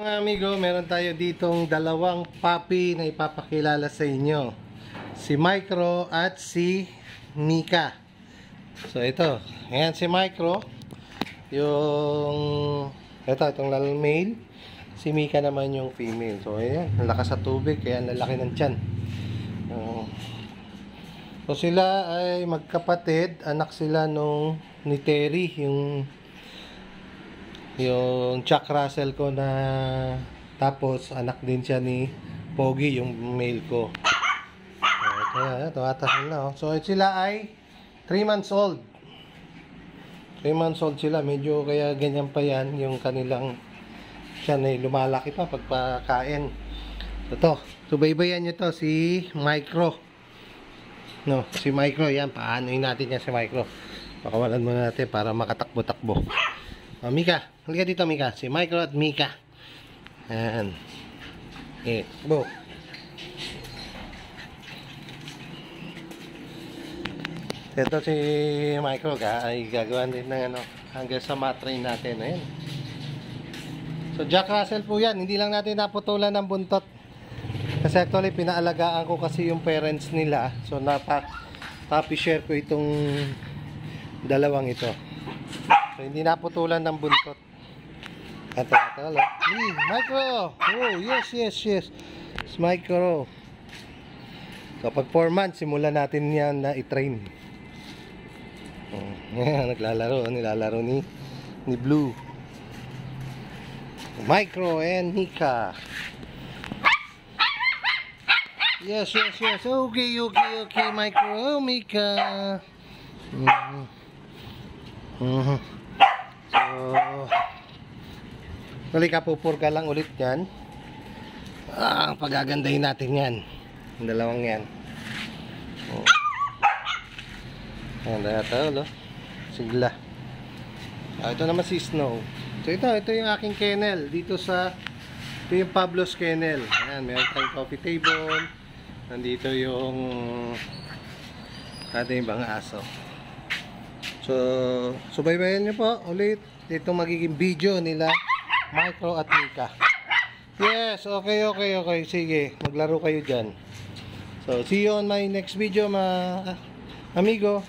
Mga amigo, meron tayo ditong dalawang puppy na ipapakilala sa inyo. Si Micro at si Mika. So ito, ayan si Micro. Itong male. Si Mika naman yung female. So ayan, lakas sa tubig, kaya lalaki ng tiyan. So sila ay magkapatid, anak sila ni Terry, yung Jack Russell ko na, tapos anak din siya ni Pogi, yung male ko. So ito atasan na. So sila ay 3 months old. 3 months old sila, medyo kaya ganyan pa yan yung kanilang tiyan ay lumalaki pa pagpakain. Ito, subaybayan nyo to, si Micro. No, si Micro, yan, paanoin natin yan si Micro. Pakawalan muna natin para makatakbo-takbo. Mika, halika dito Mika, si Micro at Mika. Ayan. Go. Ito si Micro ay gagawa din ng hanggang sa matrain natin. Ayan. So Jack Russell po yan, hindi lang natin naputulan ng buntot. Kasi actually pinaalagaan ko kasi yung parents nila. So papi-share ko itong dalawang ito. So hindi naputulan ng buntot. Ito. Micro! Oh, yes. It's Micro. So pag 4 months, simulan natin yan na i-train. Nilalaro ni Blue. Micro and Mika. Yes. Okay, Micro. Mika. So, pupurga lang ulit yan. Pagagandahin natin yan. Yung dalawang yan. Ayan, ito, sigla. Ito naman si Snow. So, ito yung aking kennel. Ito yung Pablo's kennel. Ayan, meron tayong coffee table. Nandito yung ating ibang aso. So, subaybayan nyo po ulit itong magiging video nila Micro at Mika. Yes, okay. Sige, maglaro kayo dyan. So, see you on my next video, amigo.